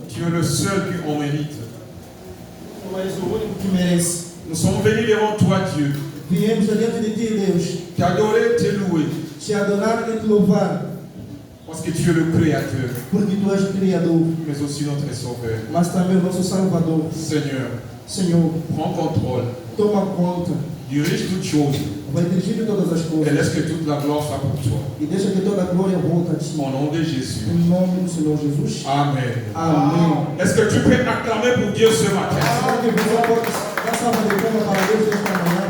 Tu es le seul qui en mérite. Tu mérites. Nous sommes venus devant toi, Dieu. Viemos diante de ti, Deus. T'adorer, te louer. Te adorar e te louvar. Parce que tu es le Créateur. Porque tu és o Criador. Mais aussi notre Sauveur. Mas também o nosso Salvador. Seigneur. Senhor. Prends contrôle. Toma conta. Dirige toutes choses. Vai dirigir todas as Et coisas. laisse que toute la gloire soit pour toi. E deixa que toda a glória volte a ti. Au nom de Jésus. Em nome do Senhor Jesus. Amen. Amém. Est-ce que tu peux acclamer pour Dieu ce matin? Será que você pode dar salva de palmas para Deus nesta manhã?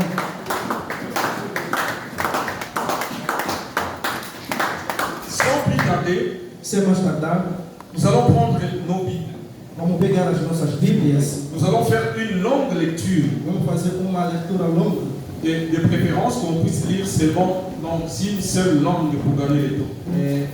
Sans plus tarder, Sem mais tardar, nous allons prendre nos Bibles. vamos pegar as nossas Bíblias. Nous allons faire une longue lecture. Vamos fazer uma leitura longa. Et de préférence qu'on puisse lire seulement dans une seule langue pour gagner le temps.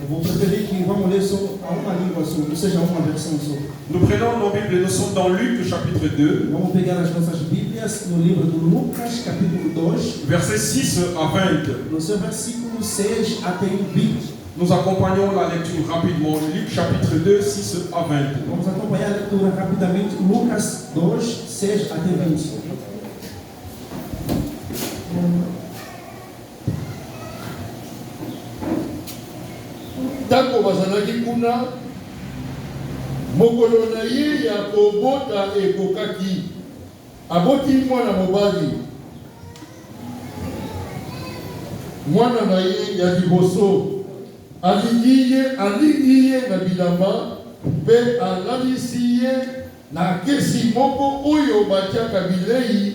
Vou preferir que vamos ler só a uma língua só, ou seja, uma versão só. Nous prenons nos Bibles et nous sommes dans Luc chapitre 2, Vamos pegar as nossas Bíblias no livro de Lucas, capítulo 2, versets 6 à 20. no seu versículo 6 até o 20. Nous accompagnons la lecture rapidement. Luc chapitre 2, 6 à 20. Vamos acompanhar a leitura rapidamente. Lucas 2, 6 até 20. Tango bazalaki kuna mokolo na ye ya kobota ekokaki aboti mwana mobali mwana na ye ya liboso alingi ye na bilamba mpe alalisi ye na kesi moko oyo batiaka bilei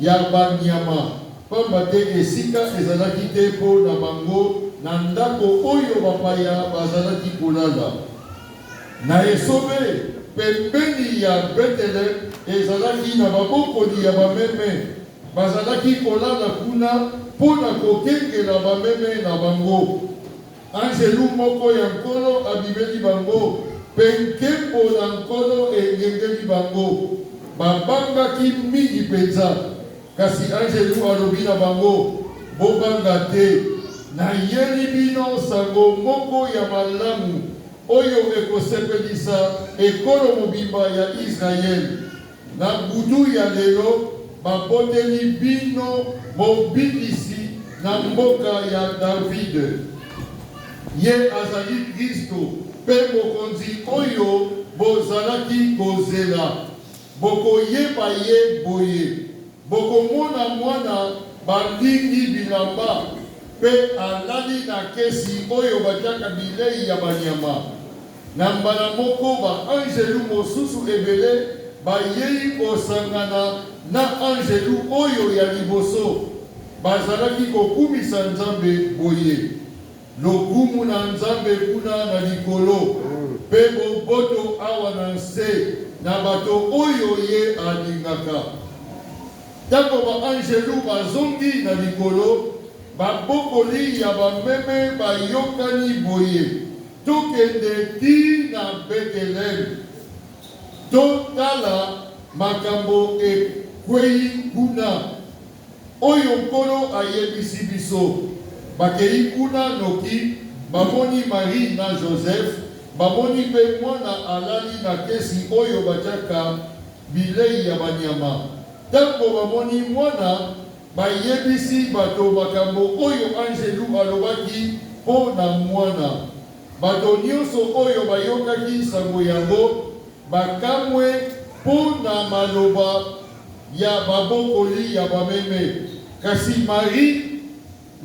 ya banyama pamba te esika ezalaki te mpo na bango na ndako oyo bapaya bazalaki kolala na esobe pembeni ya Betele ezalaki na babokoli ya bameme bazalaki kolala kuna mpo na kokengela bameme na bango. Anjelu moko ya nkolo abimeli bango mpe nkembo na nkolo engengeli bango babangaki mingi mpenza kasi anjelu alobi na bango bobanga te nayeli bino sango moko ya malamu oyo ekosepelisa ekolo mobimba ya Israele na butu ya lelo baboteli bino mobikisi na mboka ya Davide ye azali Kristo mpe mokonzi oyo bozalaki kozela bokoyeba ye boye bokomona mwana balingi bilamba mpe alali na kesi oyo batiaka bilei ya banyama na mbala moko baanjelu mosusu ebele bayei kosangana na anjelu oyo ya liboso bazalaki kokumisa Nzambe boye lokumu na Nzambe kuna na likolo mpe boboto awa na nse na bato oyo ye alingaka. Tango baanjelu bazongi na likolo babokoli ya bameme bayokani boye tokende ti na Betlehem totala makambo ekwei kuna oyo nkolo ayebisi biso. Bakei kuna noki bamoni Marie na Joseph bamoni mpe mwana alali na kesi oyo batiaka bilei ya banyama. Tango bamoni mwana bayebisi bato makambo oyo anjelu alobaki mpo na mwana. Bato nyonso oyo bayokaki sango yango bakamwe mpo na maloba ya babokoli ya bameme. Kasi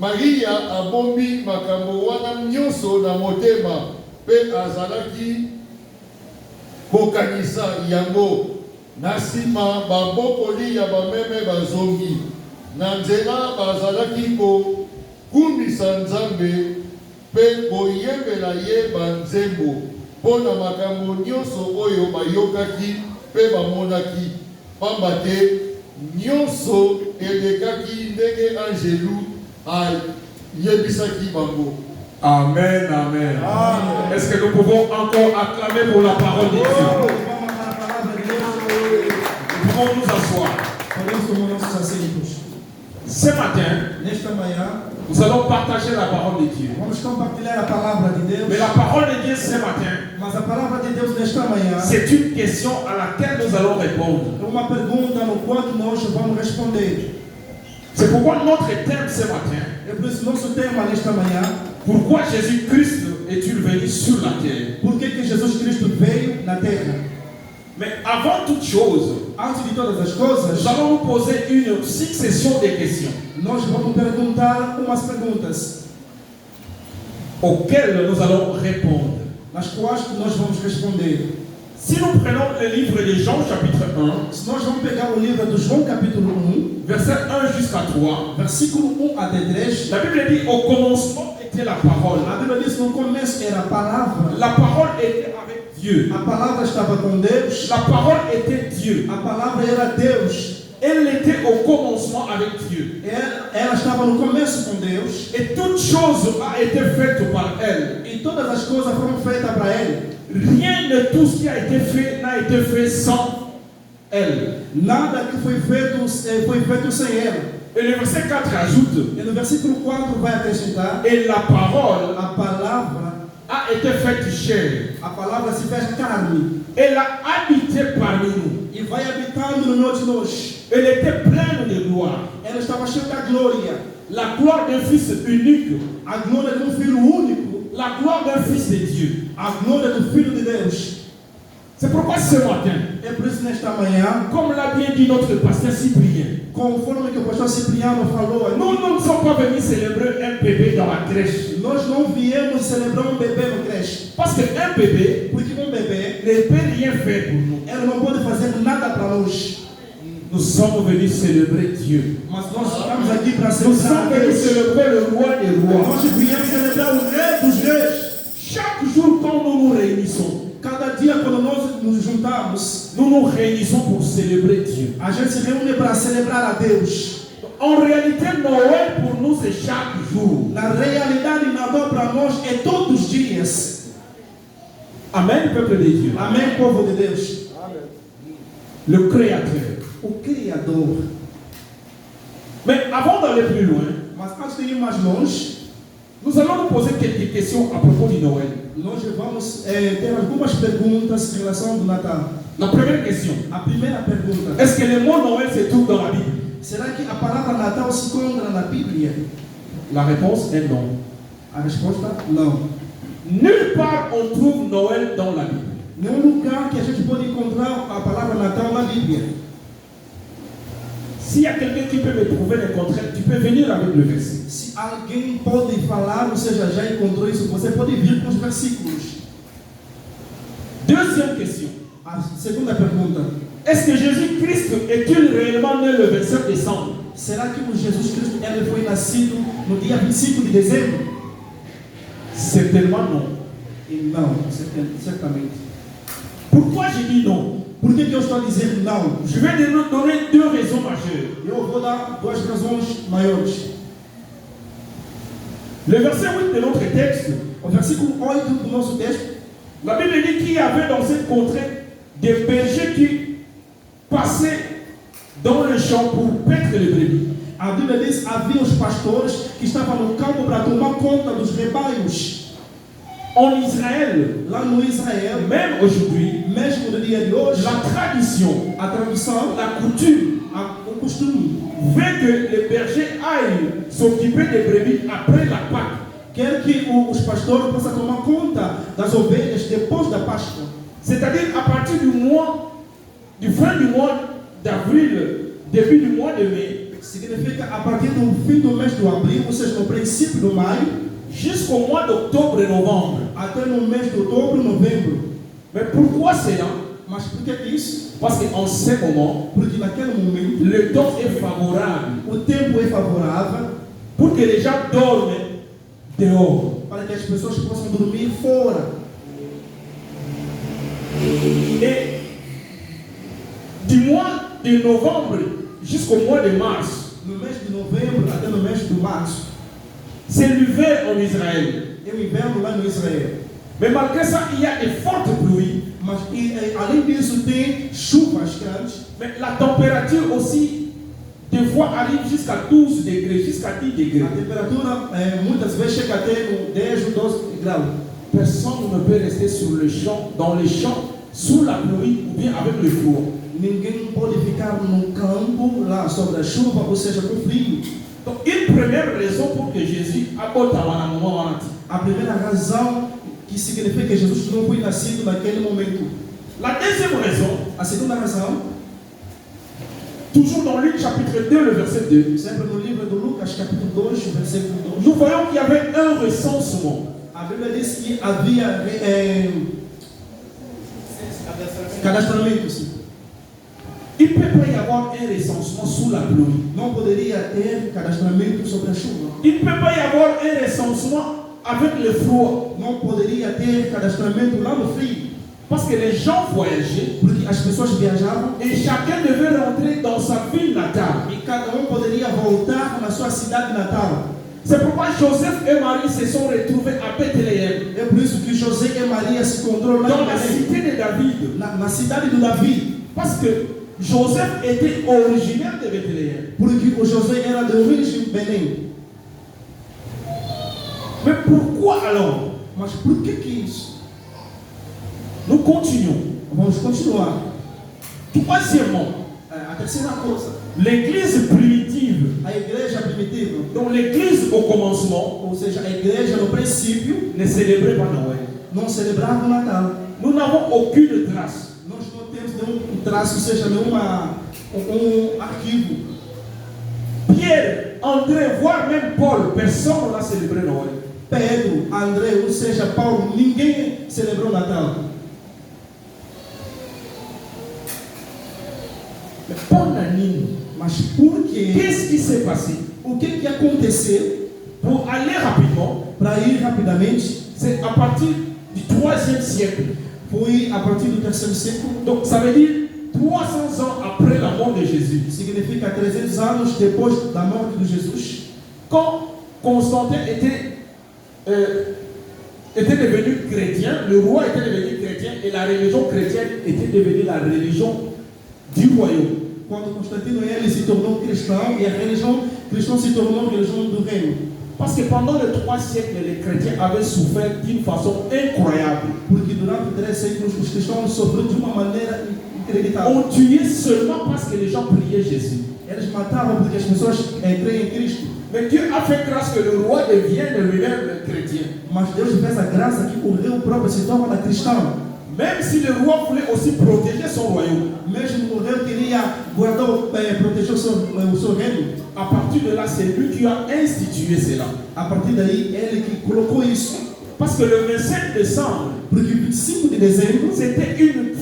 Maria abombi makambo wana nyonso na motema mpe azalaki kokanisa yango. Na nsima babokoli ya bameme bazongi na nzela bazalaki kokumisa Nzambe mpe koyembela ye banzembo mpo na makambo nyonso oyo bayokaki mpe bamonaki pamba te nyonso elekaki ndenge anjelu ayebisaki bango. Amen, amen. Amen. Est-ce que nous pouvons encore acclamer pour la parole de Dieu? Nous pouvons nous asseoir. Ce matin, Nous allons partager la parole de Dieu. Vamos compartilhar a palavra de Deus. Mais la parole de Dieu ce matin, Mas a palavra de Deus nesta manhã c'est une question à laquelle nous allons répondre. é uma pergunta no qual nós vamos responder. C'est pourquoi notre thème ce matin, É por isso nosso tema nesta manhã. pourquoi Jésus-Christ est-il venu sur la terre? Por que Jesus Cristo veio na terra? Mais avant toute chose, Antes de todas as coisas, nous allons nous poser une succession de questions nós vamos perguntar umas perguntas, auxquelles nous allons répondre. nas quais nós vamos responder. Si nous prenons le livre de Jean chapitre 1, Se nós vamos pegar o livro de João capítulo 1, verset 1 jusqu'à 3, versículo 1 até 3, la Bible dit au commencement était la parole. a Bíblia diz que no começo era a palavra. La parole était avec Dieu. A palavra estava com Deus. La parole était Dieu. A palavra era Deus. Elle était au commencement avec Dieu. Ela estava no começo com Deus. Et toute chose a été faite par elle. E todas as coisas foram feitas para Ele. Rien de tout ce qui a été fait n'a été fait sans elle. Nada que foi feito sem ela. Et le verset 4 ajoute, E no versículo 4 vai acrescentar: et la parole a palavra, a été faite chair. a palavra se fez carne Elle a habité parmi nous. e vai habitando no meio de nós. Elle était pleine de gloire. Ela estava cheia da glória, La gloire d'un fils unique. a glória de um filho único, La gloire d'un fils de Dieu. a glória do Filho de Deus. C'est pourquoi ce matin, É por isso nesta manhã, comme l'a bien dit notre pasteur Cyprien, conforme que o pastor Cipriano falou, nous ne sommes pas venus célébrer un bébé dans la crèche. nós não viemos celebrar bebê no creche, Parce qu'un bébé porque bebê ne peut rien faire pour nous. ela não pode fazer nada para nós. Nous sommes venus célébrer Dieu. Mas nós estamos aqui para Nous celebrar sommes venus Deus. célébrer le roi des rois. Nós viemos celebrar o Rei dos Reis. Chaque jour quand nous nous réunissons, Cada dia quando nós nos juntamos, nous nous réunissons pour célébrer Dieu. a gente se reúne para celebrar a Deus. En réalité, Noël pour nous c'est chaque jour. Na realidade, Natal para nós é todos os dias. Amen, peuple de Dieu. Amém, povo de Deus. Le Créateur. O Criador. Mais avant d'aller plus loin, Mas antes de ir mais longe, nous allons nous poser quelques questions à propos du Noël. nós vamos ter algumas perguntas em relação ao Natal. La première question, A primeira pergunta: est-ce que le mot Noël se trouve dans la Bible? será que a palavra Natal se encontra na Bíblia? La réponse est non. A resposta: não. Nulle part on trouve Noël dans la Bible. Nenhum lugar que a gente pode encontrar a palavra Natal na Bíblia. S'il y a quelqu'un qui peut me prouver le contraire, tu peux venir avec le verset. Se alguém pode falar, ou seja, já encontrou isso, você pode vir com os versículos. Deuxième question, A segunda pergunta: est-ce que Jésus-Christ est-il réellement né le 27 décembre? será que o Jesus Cristo ele foi nascido no dia 25 de dezembro? Certainement non. E não, certamente. Pourquoi j'ai dit non? Por que eu estou a dizer não? Je vais nous donner deux raisons majeures. Eu vou dar duas razões maiores. Le verset 8 de notre texte, O versículo 8 do nosso texto, la Bible dit qu'il y avait dans cette contrée des bergers qui passaient dans le champ pour paître les brebis. a Bíblia diz que havia os pastores que estavam no campo para tomar conta dos rebanhos. En Israël, Lá no Israel, même aujourd'hui, mesmo no dia de hoje, la tradition, a tradução, la coutume o costume, veut que les bergers aillent s'occuper des brebis après la Pâque. quer que os pastores possam tomar conta das ovelhas depois da Páscoa. C'est-à-dire à partir du fin du mois d'avril, début du mois de mai, Significa a partir do fim do mês de abril, ou seja, no princípio do maio, jusqu'au mois d'octobre et novembre. até no mês de outubro, novembro. Mais pourquoi cela? Mas por que isso? Parce qu'en ce moment, Porque naquele momento le temps est favorable o tempo é favorável pour que les gens dorment dehors. para que as pessoas possam dormir fora. Et du mois de novembre jusqu'au mois de mars, No mês de novembro até no mês de março, c'est l'hiver en Israël. é o inverno lá no Israel. Mais malgré ça, il y a de fortes pluies. Mas além disso tem chuvas grandes, Mais la température aussi des fois arrive jusqu'à 12 degrés, jusqu'à 10 degrés. A temperatura muitas vezes chega até no 10 ou 12 graus. Personne ne peut rester sur le champ, dans les champs, sous la pluie ou bien avec le froid. Ninguém pode ficar no campo, lá sobre a chuva, ou seja, com frio. Donc, une première raison pour que Jésus abote à un moment. A primeira razão que significa que Jesus não foi nascido naquele momento. La deuxième raison, A segunda razão, toujours dans Luc chapitre 2, le verset 2, sempre no livro de Lucas, capítulo 2, versículo 2, nous voyons qu'il y avait un recensement. a Bíblia diz que havia cadastramento. Sim. Il ne peut pas y avoir un recensement sous la pluie. Não poderia ter cadastramento sobre a chuva. Il ne peut pas y avoir un recensement avec le froid. Não poderia ter cadastramento lá no frio. Parce que les gens voyageaient Porque as pessoas viajavam et chacun devait rentrer dans sa ville natale. e cada poderia voltar na sua cidade natal. C'est pourquoi Joseph et Marie se sont retrouvés à Bethléem, É por isso que José e Maria se encontraram lá dans em la Belém, cité de David. na cidade de Davi. Parce que Joseph était originaire de Bethléem. Porque o José era de origem de Belém. Mais pourquoi alors? Mas por que isso? Nous continuons. Vamos continuar. Troisièmement, A terceira coisa, l'église primitive, a igreja primitiva, donc l'église au commencement, ou seja, a igreja no princípio, ne célébrait pas Noël. não celebrava o Natal. Nous n'avons aucune trace. Nós não temos nenhum traço, ou seja, arquivo. Pierre, André, voire même Paul, personne n'a célébré Noël. Pedro, André, ou seja, Paulo, ninguém celebrou o Natal. Mais pour Nanine, Mas por quê? qu'est-ce qui s'est passé? O que aconteceu? Pour aller rapidement, Para ir rapidamente, c'est à partir du 3e siècle. foi a partir do terceiro século. Donc ça veut dire 300 ans après la mort de Jésus. Significa 300 anos depois da morte de Jesus. Quand Constantin était devenu chrétien, le roi était devenu chrétien et la religion chrétienne était devenue la religion du royaume. Quando Constantino ele se tornou cristão e a religião cristã se tornou a religião do reino. Parce que pendant les 3 siècles, les chrétiens avaient souffert d'une façon incroyable. Porque durante 3 séculos os cristãos sofreram de uma maneira inacreditável. On tuait seulement parce que les gens priaient Jésus. Eles matavam porque as pessoas creem em Cristo. Mais Dieu a fait grâce que le roi devienne lui-même chrétien. Mas Deus fez a graça que o rei próprio se torna cristão. Même si le roi voulait aussi protéger son royaume. Mesmo o rei queria guardar, proteger o seu reino. À partir de là, c'est lui qui a institué cela. A partir daí, ele que colocou isso. Parce que le 25 décembre, Porque 25 de dezembro c'était une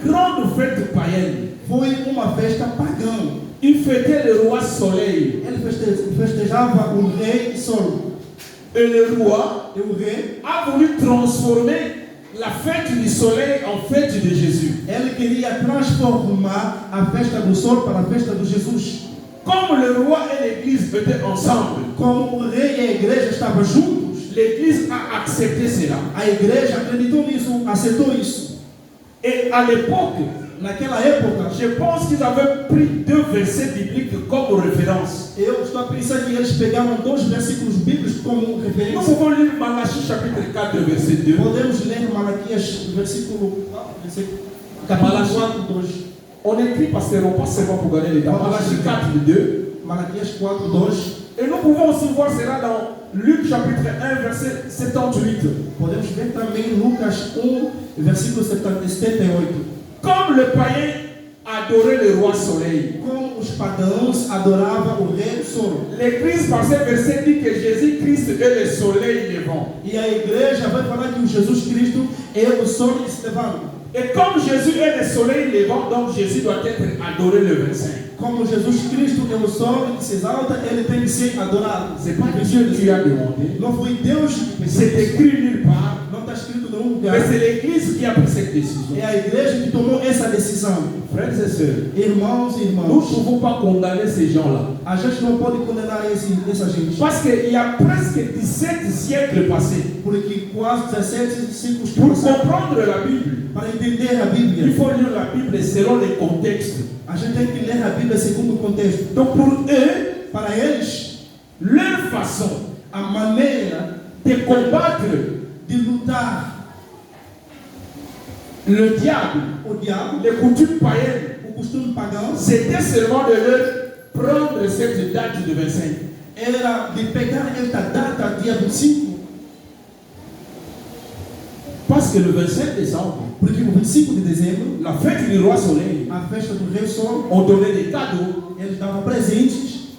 grande fête païenne. foi uma festa pagã. Il fêtait le roi soleil. Ele festejava o rei Sol. Et le roi E o rei, a voulu transformer la fête du soleil en fête de Jésus. ele queria transformar a festa do Sol para a festa de Jesus. Comme le roi et l'église étaient ensemble, Como o rei e a igreja estavam juntos, l'église a accepté cela. a igreja acreditou nisso, aceitou isso. Et à l'époque, Naquela época, je pense qu'ils avaient pris 2 versets bibliques comme référence. eu estou a pensar que eles pegaram 2 versículos bíblicos como Nous referência. pouvons lire Malachie chapitre 4, verset 2. Podemos ler Malaquias, capítulo 4, 2. On écrit parce qu'on n'est pas seulement pour gagner les temps. Malachie 4, 2. Malaquias 4, 2. Et nous pouvons aussi voir cela dans Luc chapitre 1, verset 78. Podemos ver também Lucas 1, versículo 78. Comme le païen adorait le roi soleil, Como os pagãos adoravam o rei Sol. l'Église par ce verset dit que Jésus-Christ est le soleil levant. E a igreja vai falar que o Jesus Cristo é o sol que se levanta. Et comme Jésus est le soleil levant, donc Jésus doit être adoré le 25. Como Jesus Cristo é o sol que se exalta, ele tem que ser adorado. C'est pas Dieu qui a demandé. Não foi Deus que C'est fez isso. écrit nulle part. Não está escrito em num lugar. Mais c'est l'Église qui a pris cette décision. É a igreja que tomou essa decisão. Frères et sœurs, Irmãos e nous ne irmãs, pouvons pas condamner ces gens-là. a gente não pode condenar essa gente. Parce qu'il y a presque 17 siècles passés. Porque quase 17 séculos que Pour passaram, comprendre la Bible, para entender a il Bíblia, faut lire la Bible selon les contextes. a gente tem que ler a Bíblia segundo o contexto. Donc pour eux, Para eles, leur façon a maneira de combattre de lutar le diable, o diabo, les coutumes païennes, o costume pagão, c'était seulement de leur prendre cette date de 25. era de pegar esta data, dia 25, Parce que le 25 décembre, porque o 25 de dezembro, la fête du roi soleil, a festa do Rei Sol, on donnait des cadeaux, eles davam presentes,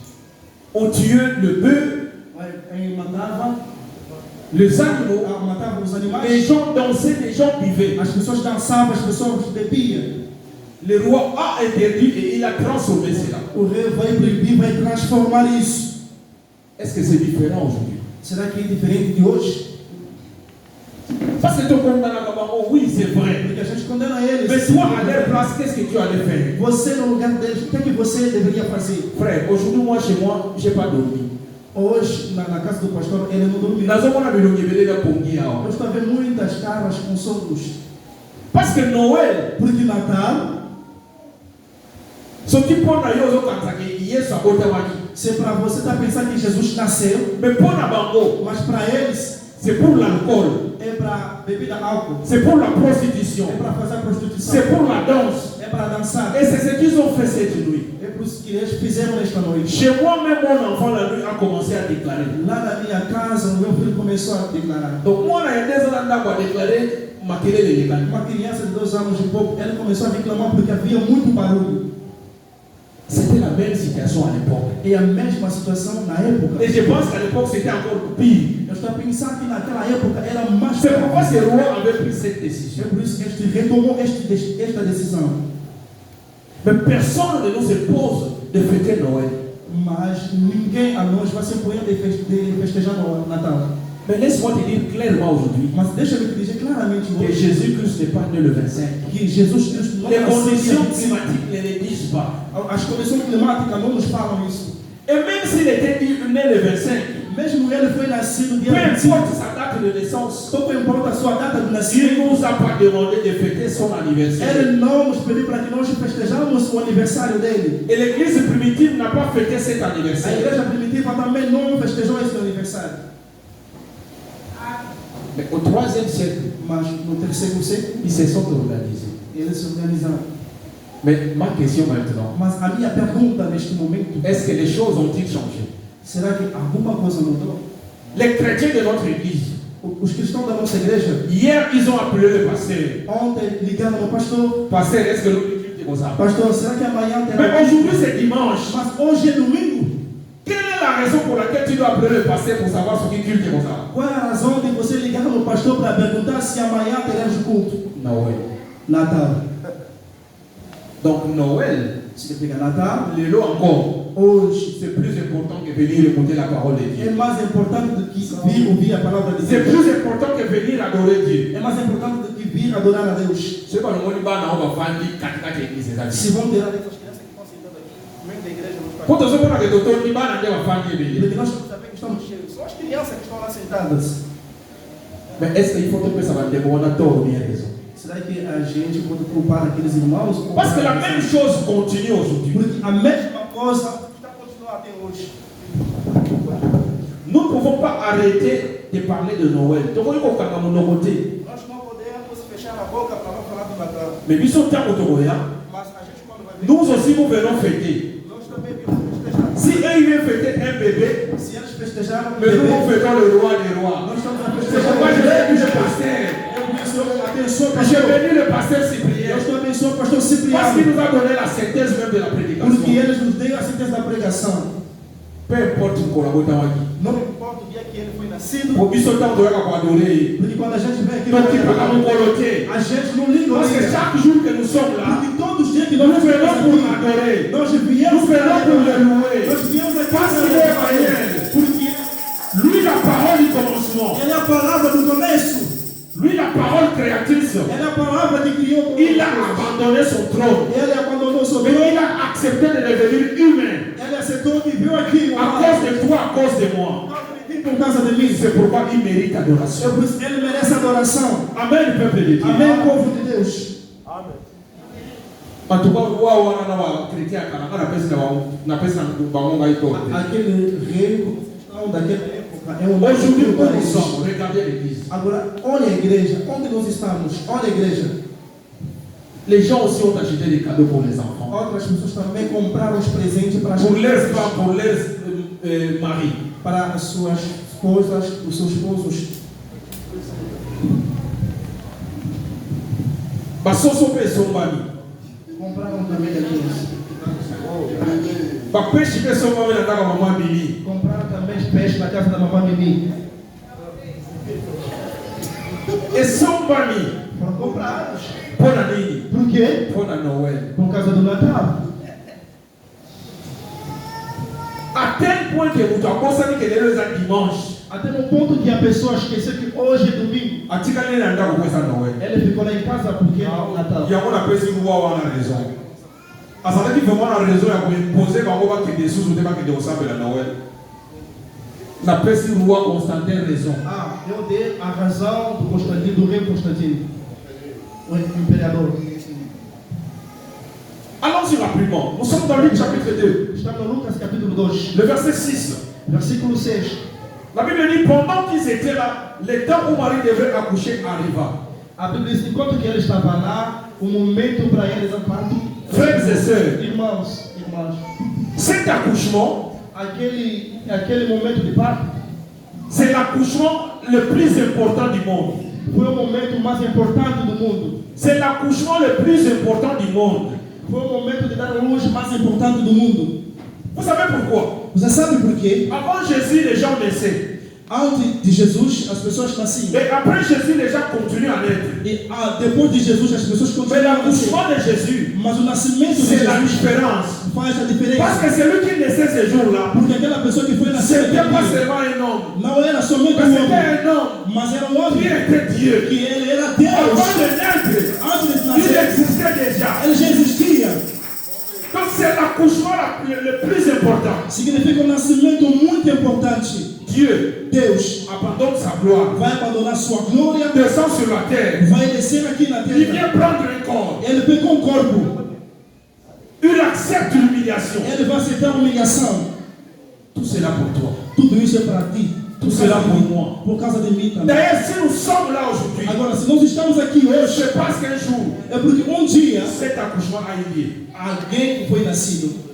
on tuait le bœuf, matavam, les animaux, matavam os les animais, gens dansaient, les gens buvaient. as pessoas dançavam, as pessoas bebiam. Le roi a interdit et il a transformé cela. O rei vai proibir, vai transformar isso. Est-ce que c'est différent aujourd'hui? Será que é diferente de hoje? Parce que ton condamné, oui, c'est vrai. Porque a gente condena eles. Mais toi, à leur place, qu'est-ce que tu allais faire? Você no lugar deles, o que é que você deveria fazer? Frère, aujourd'hui, moi, chez moi, je n'ai pas dormi. Hoje, na casa do pastor, ele não dormiu. Nós vamos lá no Guilherme da Ponguinha. Eu estou a ver muitas caras com sonos. Parce que Noël, Porque Natal, ce qui prend d'ailleurs aux Kansaki, hier, ça va se para você está pensando que Jesus nasceu, mais pour la bango, mas para eles c'est pour l'alcool, é para bebida álcool, c'est pour la prostitution, é para fazer a prostituição, c'est pour la danse. é para dançar. Et c'est ce qu'ils ont fait cette nuit. É por isso que eles fizeram nesta noite. Chez moi, même mon enfant, la nuit, a commencé à déclarer. Lá na minha casa, o meu filho começou a declarar. Donc, moi, il y a des ans à déclarer, ma querelle est légale. Uma criança de 2 anos e pouco, ela começou a reclamar porque havia muito barulho. C'était la même situation à l'époque. E a mesma situação na época. Et je pense qu'à l'époque, c'était encore pire. Eu estou a pensar que naquela época era mais. C'est pourquoi ce roi avait pris cette décision. É por isso que este retomou esta decisão. Mais personne de nous se pose de fêter Noël. Mas ninguém a nós vai se impor de festejar o Natal. Mais laisse-moi te dire clairement aujourd'hui Mas deixa-me te dizer claramente que hoje Jésus-Christ n'est pas né le 25. que Jesus Cristo não Les nasceu dia conditions 25. climatiques ne le disent pas. As condições climáticas não nos falam isso. Et même s'il était né le 25, Mesmo ele foi nascido dia peu 25, importe sa date de naissance, pouco importa a sua data de il nascimento, ne nous a pas demandé de fêter son anniversaire. ele não nos pediu para que nós festejamos o aniversário dele. Et l'église primitive n'a pas fêté cet A anniversaire. igreja primitiva também não festejou esse aniversário. Mais au 3e siècle, Mas no terceiro século, ils se sont organisés. eles se organizaram. Mais ma question maintenant, Mas a minha pergunta neste momento, est-ce que les choses ont-ils changé? será que alguma coisa mudou? Les chrétiens de notre église, Os cristãos da nossa igreja, hier, ils ont appelé le pasteur. ontem ligaram ao pastor. Pasteur, est-ce que le culte est comme ça? Pastor, será que amanhã terá? Mais aujourd'hui, c'est dimanche. Mas hoje é domingo. Quelle est la raison pour laquelle tu dois appeler le pasteur pour savoir ce qui culte est comme ça? Qual é a razão de você ligar no pastor para perguntar se amanhã teremos culto? Noël. Natal. Donc Noël, Significa Natal. le lot encore, Hoje c'est plus important que venir écouter la parole de é Dieu. mais importante do que vir ouvir a palavra de C'est Deus. plus important que venir adorer Dieu. É mais importante do que vir adorar a Deus. C'est pas le monde qui va dans la famille, quatre églises. Se vão ter essas crianças que estão sentadas aqui, no meio da igreja, nos Quand pastores. on se parle de docteur, il va dans la famille. Porque nós sabemos que estamos cheios. São as crianças que estão lá sentadas. Mais est-ce qu'il faut que ça va demander à tort ou bien raison? Será que a gente pode culpar aqueles irmãos? Parce que la même chose continue aujourd'hui. Porque a mesma coisa está continuando até hoje. Nous ne pouvons pas arrêter de parler de Noël. Nós não podemos fechar a boca para não falar do Natal. Mais ils sont temps autoroya. Mas a gente quando vai ver, Nous aussi, nous venons fêter. nós também vamos festejar. Si eux ils viennent fêter un bébé, Se eles festejaram, mais nous nous fêtons le roi des rois. nós estamos a C'est festejar. pourquoi je vais dire le pasteur. Abençoa, J'ai pastor. venu le pasteur Cyprien. Eu estou abençoando o pastor Parce qu'il Cipriano. nous a donné la certeza même de la Porque prédication. eles nos deu a certeza da pregação. Peu importe o coração aqui. Não importa o dia que ele foi nascido. Pour qu'ils soient en train de Porque quando a gente vem aqui, Donc il faut nous coloquer. a gente não liga o Parce que dia. chaque jour que nous sommes là, Porque todos os dias que nous nós venons vemos pour aqui, l'adorer. nós Nous viemos venons pour le louer. Nós viemos aqui Parce qu'il est réel. porque Lui, la parole du commencement. ele é a palavra do começo. Lui, la parole outras Il a coisas. abandonné son trône. Ele abandonou seu Mais trono. il a accepté de devenir humain. Ele aceitou que veio aqui À cause de toi, à cause de moi. por causa de mim. C'est pourquoi il mérite É adoration. por isso que ele merece adoração. Amen, peuple de Dieu. Amém, povo de Deus. En tout cas, on a chrétien, on a Aquele rei daquela época é um Aujourd'hui, où país. nous sommes, regardez l'église. Agora, olha a igreja. Onde nós estamos? Olha a igreja. Les gens aussi ont acheté des cadeaux pour les enfants, Outras pessoas também compraram os presentes para as pour leurs crianças, femmes, pour leurs maris. para as suas esposas, os seus esposos. Basoso pe sombani. Compraram também daqueles. Bapeshi pe sombani na kaka mama Mimi. Compraram também os peixes na casa da mamãe Mimi. Et sombani, Foram comprados. pour la nini, Por quê? pour la Noël. Por causa do Natal. À tel point que vous avez pensé que les dimanche, Até no ponto que a pessoa esqueceu que hoje é domingo. a tika nini na ndako kwa Noël. Ele ficou lá em casa porque é o Natal. Il y a mon appel si vous avez raison. À ça dit vraiment la raison à vous poser quand on va que des sous ou des pas que des ressemblent à Noël. La paix si le roi Constantin raison. Ah, eu dei a razão do Constantino, do rei Constantino, o imperador. Allons-y rapidement. Nous sommes dans Luc chapitre 2, Estamos no Lucas capítulo 2, le verset 6. versículo 6. La Bible dit pendant qu'ils étaient là, le temps où Marie devait accoucher arriva. A Bíblia diz: enquanto que ele estava lá, o momento para eles a partir. Frères et sœurs, Irmãos, cet accouchement, aquele momento de parto c'est l'accouchement le plus important du monde. foi o momento mais importante do mundo. C'est l'accouchement le plus important du monde. Foi o momento de dar a luz mais importante do mundo. Vous savez pourquoi? Você sabe por quê? Avant Jésus, les gens naissaient. Antes de Jesus, as pessoas nasciam. Et après Jésus, les gens continuent à naître. E depois de Jesus, as pessoas Mais continuam a nascer. l'accouchement de Jésus, Mas o nascimento de c'est la Jesus différence. faz a Parce diferença. que celui qui naissait ce jour-là, Porque aquela pessoa que foi nascer c'était naquele pas dia, seulement un homme, não era somente mais um c'était homem, un homme mas era um qui homem était Dieu. que ele era Avant Deus. de naître, Antes de il nascer, existait déjà. ele já existia. Donc c'est l'accouchement le plus important. Significa um nascimento muito importante. Dieu Deus abandonne sa gloire, vai abandonar sua glória, descend sur la terre, vai descer aqui na il terra. vient prendre un corps, Ele pegou um corpo, il accepte l'humiliation. ele vai aceitar a humilhação. Tout cela pour toi, Tudo isso é para ti. tout cela pour moi. Por causa de mim também. D'ailleurs, si nous sommes là aujourd'hui, Agora, se nós estamos aqui hoje, c'est parce qu'un jour, é porque um dia cet accouchement a eu lieu. alguém foi nascido.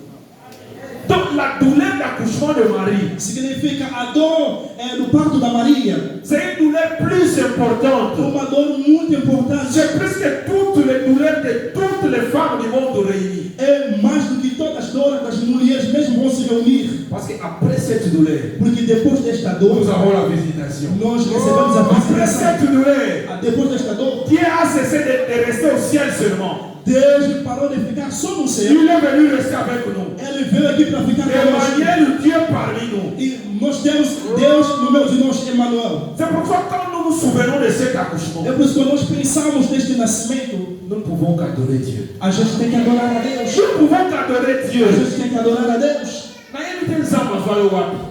Donc la douleur d'accouchement de Marie, Significa a dor do parto da Maria. c'est une douleur plus importante. Uma dor muito importante. C'est plus que toutes les douleurs de toutes les femmes du monde réunies. É mais do que todas as dores das mulheres mesmo vão se reunir. Parce qu'après cette douleur, Porque depois desta dor, nous avons la visitation. nós recebemos a Après visitação. cette douleur, Depois desta dor, Dieu a cessé de rester au ciel seulement. Deus parou de ficar só no céu. Il est venu rester avec nous. Ele veio aqui para ficar conosco. Emmanuel, Dieu parmi nous. E nós temos Deus no meio de nós, Emmanuel. C'est pourquoi quand nous nous souvenons de cet accouchement, É por isso que quando nós pensamos neste nascimento, nous ne pouvons qu'adorer Dieu. a gente tem que adorar a Deus. Nous pouvons qu'adorer Dieu. A gente tem que adorar a Deus.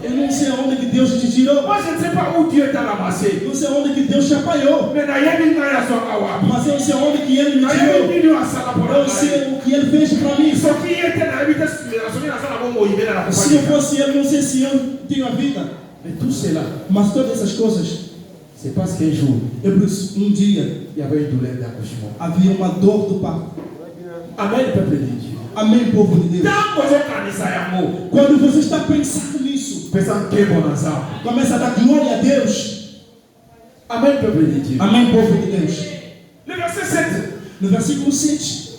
Eu não sei onde que Deus te tirou. Moi, je ne sais pas où Dieu t'a ramassé. Não sei onde que Deus te apanhou. Mais Mas eu sei onde que Ele me tirou. Eu sei o que Ele fez para mim. Se eu fosse Ele, não sei se eu tinha vida. Mais tout cela, Mas todas essas coisas, c'est parce qu'un jour, é por isso, um dia, il y avait une douleur d'accouchement. havia uma dor do parto. Amen, peuple de Dieu. Amém, povo de Deus. Tant que vous Quando você está pensando nisso, começa a dar glória a Deus. Amen, peuple de Dieu. Amém, povo de Deus. Le verset 7, No versículo 7,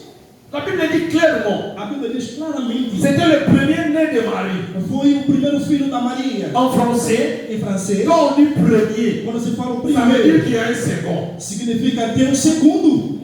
la Bible dit clairement, a Bíblia diz claramente: c'était le premier-né de Marie. foi o primeiro filho da Maria. En français, Em francês, quand on dit premier, quando se fala o ça veut dire primeiro, qu'il y a un second. significa ter um segundo.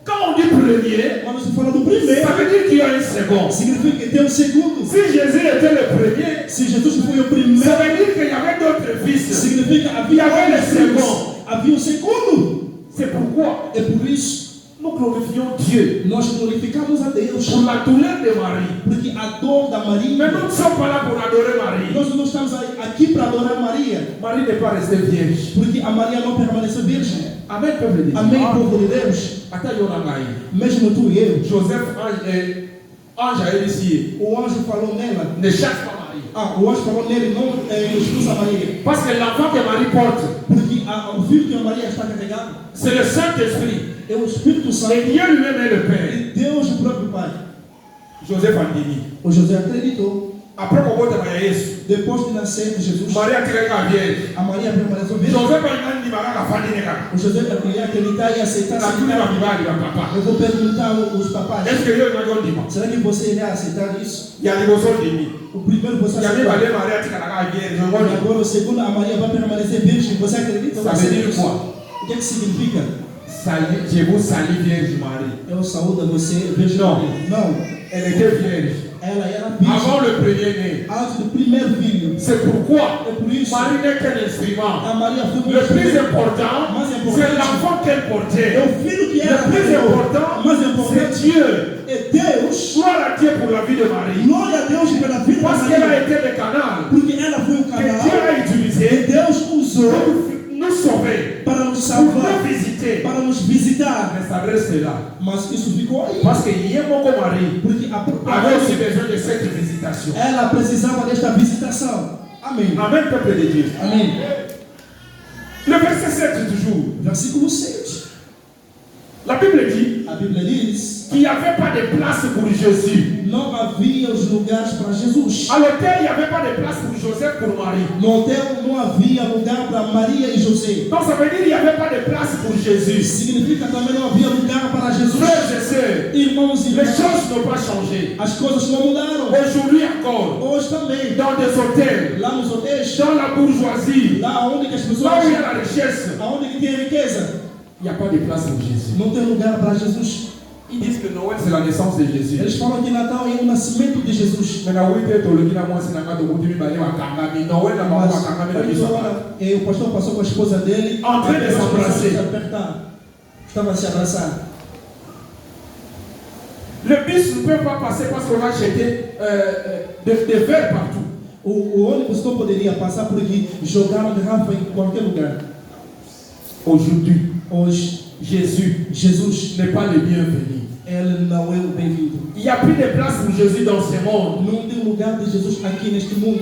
Quand on dit premier, Quando se fala do primeiro, ça veut dire qu'il y a un second. significa ter um segundo. Si Jésus était le premier, Se Jesus foi o ça primeiro, veut dire qu'il y avait d'autres fils. significa Il y havia avait le outros filhos. second. Havia um segundo. C'est pourquoi É por isso, Nous glorifions Dieu Nós glorificamos a Deus pour la douleur de Marie. porque a dor da Maria. Mais nous ne sommes pas là pour adorer Marie. Nós não estamos aqui para adorar Maria, Marie n'est pas restée vierge. porque a Maria não permaneceu virgem. Amen, peuple de Dieu. Amém, povo de Deus. Attends, Yorangai. Mesmo tu e eu. Joseph, ange a initié. O anjo falou nela. Ne chasse pas Marie. O anjo falou nele, não expulsa Maria. Parce que l'enfant que Marie porte, Porque o filho que a Maria está carregando c'est le Saint-Esprit. é o Espírito Santo. Et Dieu lui-même est le Père. E Deus, o próprio Pai. Joseph a dit. O José acreditou. Après qu'on vote à Jésus, Depois de nascer de Jesus, Marie a tiré la vierge. a Maria permaneceu virgem. Joseph a dit à famille. O José ia acreditar e aceitar. La fille va vivre avec papa. Eu vou perguntar aos papais. Est-ce que Dieu m'a dit? Será que você irá aceitar isso? Il y a des personnes qui disent. O primeiro você Il y a des aceitar. Marie a tiré la vierge. E agora o segundo, a Maria vai permanecer virgem. Você acredita? Ça veut dire quoi? O que é que significa? Je vous salue Vierge Marie. Eu saúdo você, virgem Não. Maria. Não. Elle était vierge. Ela era virgem. Avant le premier-né. Antes do primeiro filho. C'est pourquoi É por isso Marie n'est qu'un instrument. a Maria foi Le plus important, c'est l'enfant qu'elle É portait. o filho que Le era plus important, mais c'est importante Dieu. é Deus. Gloire à Dieu pour la vie de Marie. Glória a Deus pela vida da Parce qu'elle a Maria. été le canal Porque ela foi o que Dieu canal a utilisé que Deus usou pour nous sauver, para nos pour salvar, nous visiter. para nos visitar. Mais ça reste là. Mas isso ficou aí. Parce que Yémoko Marie Porque avait aussi besoin de cette visitation. ela precisava desta visitação. Amém. Amen, peuple de Dieu. Amém. Le verset 7 toujours. Versículo 7. La Bible dit A Bíblia diz: qu'il n'y avait pas de place pour Jésus. não havia os lugares para Jesus. À l'hôtel, il n'y avait pas de place pour Joseph, pour Marie. No hotel não havia lugar para Maria e José. Donc ça veut dire qu'il n'y avait pas de place pour Jésus. Significa também não havia lugar para Jesus. Frères et sœurs, Irmãos e les irmãs, choses n'ont pas changé. as coisas não mudaram. Aujourd'hui encore, Hoje também, dans des hôtels, lá nos hotéis, dans la bourgeoisie, lá onde que as là pessoas, où il y a la richesse, aonde que tem riqueza, il n'y a pas de place pour Jésus. não tem lugar para Jesus. Ils disent que Noël, c'est la naissance de Jésus. Eles falam que Natal é o nascimento de Jesus. Mais na wite tologi na mwasi na ngato mutimi bale wakangami. Noël na mama Mas wakangami na ontem biso. agora, o pastor passou com a esposa dele, En train de s'embrasser. Estava a se abraçar. Le bus ne peut pas passer parce qu'on a jeté des verres partout. O ônibus não poderia passar porque jogaram garrafa em qualquer lugar. Aujourd'hui, Hoje, Jesus n'est pas le bienvenu. ele não é o bem-vindo. Il n'y a plus de place pour Jésus dans ce monde. Não tem lugar de Jesus aqui neste mundo.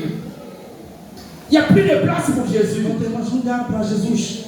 Il n'y a plus de place pour Jésus. Não tem mais lugar para Jesus.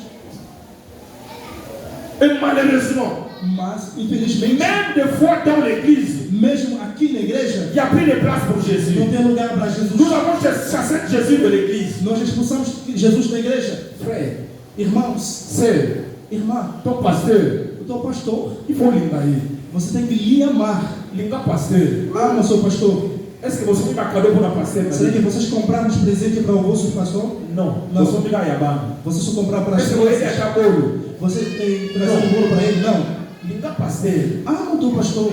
Et malheureusement, Mas, infelizmente, même des fois dans l'église, mesmo aqui na igreja, il n'y a plus de place pour Jésus. não tem lugar para Jesus. Nous avons chassé Jésus de l'église. Nós expulsamos Jesus da igreja. Frère, Irmãos, sœur, irmã, ton pasteur, o teu pastor, il faut l'engager. você tem que lhe amar. Linga pasteur. Ama seu pastor. Est-ce que você tem cadeau pour la pasteur? Será que vocês compraram os presentes para o vosso pastor? Non. Não. Você tem yabang. Vocês só compraram para as Est-ce que você crianças? tem bolo? Você tem trazido um bolo para ele? Não. Linga pasteur. Ama o teu pastor.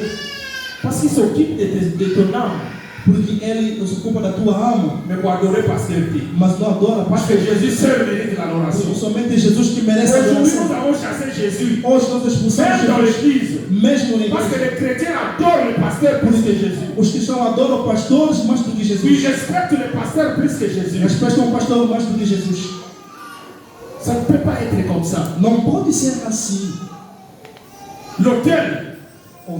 Parce qu'il s'occupe de ton âme. Porque ele se ocupa da tua alma. Mais pour adorer pasteur. Mas não adora Parce pastor. que Jésus seul mérite l'adoration. Somente Jesus que merece a Aujourd'hui, nous adoração. avons chassé Jésus. Hoje nós expulsamos Même dans Jesus. l'église. Mesmo na Parce que igreja. les chrétiens adorent le pasteur plus que Jésus. Os cristãos adoram pastores mais do que Ils Jesus. respectent le pasteur plus que Jésus. Respeitam o pastor mais do que Jesus. Ça ne peut pas être comme ça. Não pode ser assim. L'autel O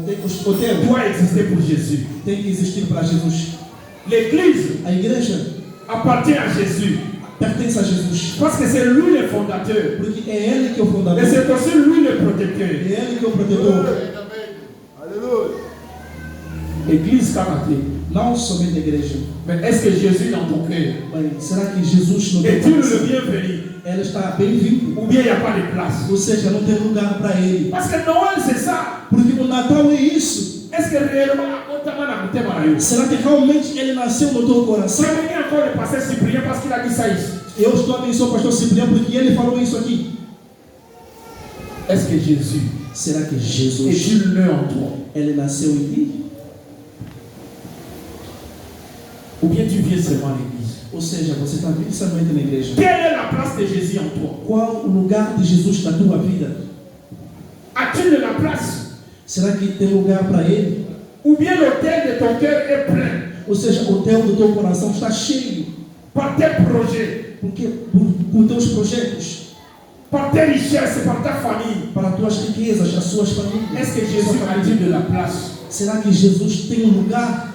hotel doit exister pour Jésus. tem que existir para Jesus. L'église A igreja appartient à Jésus. pertence a Jesus. Parce que c'est lui le fondateur. Porque é ele que é o Et fundador. c'est aussi lui le protecteur. É ele que é o protetor. Église Kamate. Não somente a igreja. Mais est-ce que Jésus est dans ton cœur? Mas será que Jesus não tem Est-il le place? bienvenu? Ela está bem-vindo. Ou bien il n'y a pas de place? Ou seja, não tem lugar para ele. Parce que Noël c'est ça. Porque o Natal é isso. Est-ce que réellement Será que realmente ele nasceu no teu coração? j'ai venu encore le pasteur Cyprien parce qu'il a dit ça ici. Eu estou abençoando o pastor Cipriano porque ele falou isso aqui. Est-ce que Jésus Será que Jesus, est-il né en toi? ele nasceu em ti? Ou bien tu viens seulement à l'église? Ou seja, você está vindo somente na igreja. Quelle est la place de Jésus en toi? Qual o lugar de Jesus na tua vida? As-tu de la place Será que tem lugar para ele? Ou bien l'hôtel de ton cœur est plein Ou seja, o hotel do teu coração está cheio. par tes projets, Porque por teus projetos, par tes richesses, par ta famille. para as tuas riquezas, as suas famílias. Est-ce que Jésus a-t-il de la place? Será que Jesus tem um lugar?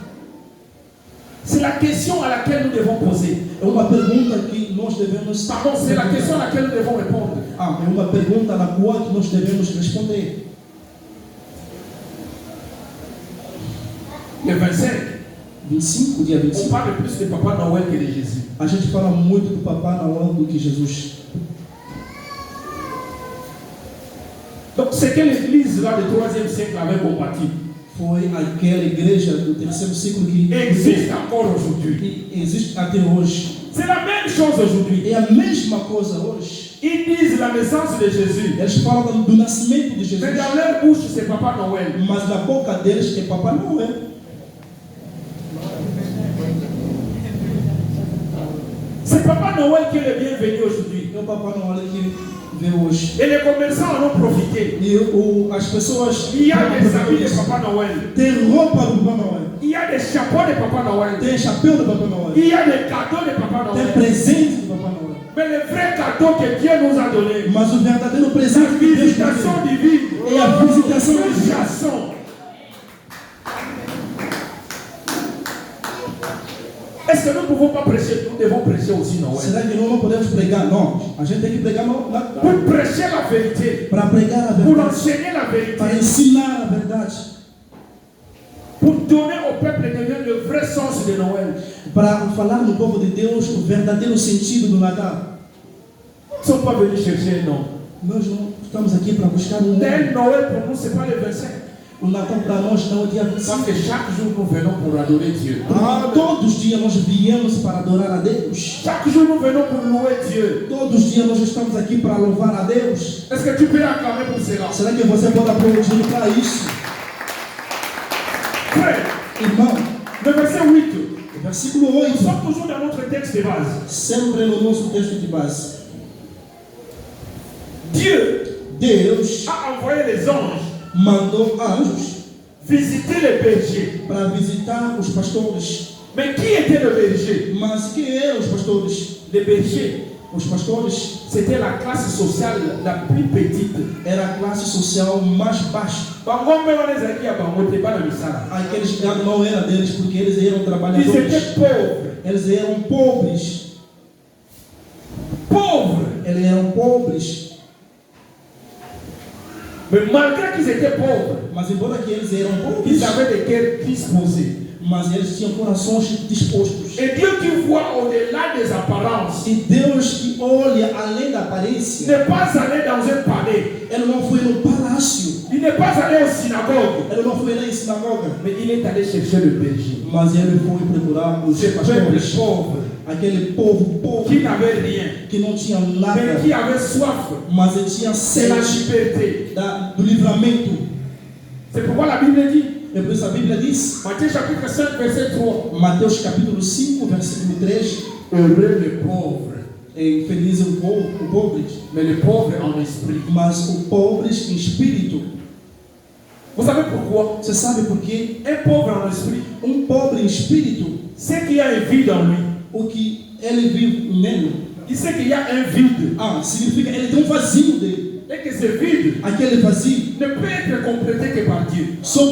C'est la question à laquelle nous devons poser. É uma pergunta que nós devemos. Pardon, c'est la question à laquelle nous devons répondre. É uma pergunta na qual que nós devemos responder. Le 25, 25, dia on 25. parle plus de Papa Noël que de Jésus. A gente fala muito do Papai Noel do que Jesus. Donc, c'est que l'église là, du 3e siècle avait combattu. Foi aquela igreja do terceiro século que Existe encore aujourd'hui. existe até hoje. C'est la même chose aujourd'hui. É a mesma coisa hoje. Ils disent la naissance de Jésus. Eles falam do nascimento de Mais Jesus. dans leur bouche, c'est Papa Noël. Mas na boca deles é Papai Noel. C'est Papa Noël qui est le bienvenu aujourd'hui. É o Papai Noel que vê hoje. Et les commerçants en ont profité. E as pessoas Il y a des habits de Papa Noël. tem roupa do Papai Noel, Il y a des chapeaux de Papa Noël. tem chapéu do Papai Noel, Il y a des cadeaux de Papa tem Noël. presente do Papai Noel. Mais le vrai cadeau que Dieu nous a donné, Mas o verdadeiro la presente que Deus nos visitation deu divine, é a visitação nous divina. chassons. Est-ce que nous ne pouvons pas prêcher? Nous devons prêcher aussi Noël. Será que nós não podemos pregar? Não. A gente tem que pregar Pour prêcher la vérité, para pregar a pour verdade, enseigner la vérité, para ensinar a verdade, pour donner au peuple de Dieu le vrai sens de Noël. para falar no povo de Deus o verdadeiro sentido do Natal. Nous ne sommes pas venus chercher un nom. Nós não estamos aqui para buscar um Tel nome. Noël pour nous, ce n'est pas le 25. O Natal para nós não é o dia Parce 25. que chaque jour nous venons pour adorer Dieu. Todos os dias nós viemos para adorar a Deus. Chaque jour nous venons pour louer Dieu. Todos os dias nós estamos aqui para louvar a Deus. Est-ce que tu peux acclamer pour cela? Será que você pode aplaudir para isso? Frère, Irmão, le verset 8. versículo Nous 8. sommes toujours dans notre texte de base. Sempre no nosso texto de base. Dieu Deus a envoyé les anges mandou anjos visiter les bergers. para visitar os pastores. Mais qui était le berger? Mas quem eram os pastores? Les bergers, Os pastores c'était la classe sociale la plus petite. era a classe social mais baixa. Bango mema nezaki ya bango te bana misala. Aqueles que não era deles porque eles eram Ils trabalhadores. étaient pauvres. Eles eram pobres. Pauvres. Eles eram pobres. Mais malgré qu'ils étaient pauvres, Mas embora que eles eram ils pobres, avaient des cœurs disposés. mas eles tinham corações dispostos. Et Dieu qui voit au-delà des apparences, E Deus que olha além da aparência, n'est pas allé dans un palais, ele não foi no palácio, il n'est pas allé aux synagogues, ele não foi lá em sinagoga, mais il est allé chercher le berger. mas ele foi procurar os Ce peuple pastores, pauvre aquele povo pobre qui n'avait rien, que não tinha mais nada, qui avait soif mas ele tinha de la sede liberté. do livramento. C'est pourquoi la Bible dit, É por isso a Bíblia diz, Matthieu chapitre 5, verset 3, Mateus capítulo 5, versículo 3, heureux les pauvres, feliz o pobre, mais les pauvres en esprit. mas o pobres em espírito. Vous savez pourquoi? Você sabe por quê? Un pauvre en esprit, Pobre em espírito, c'est qu'il y a un vide en lui. o que ele vive nele, Il sait qu'il y a un vide. significa ele tem um vazio dele. Et que ce vide Aquele vazio ne peut être complété que par Dieu. só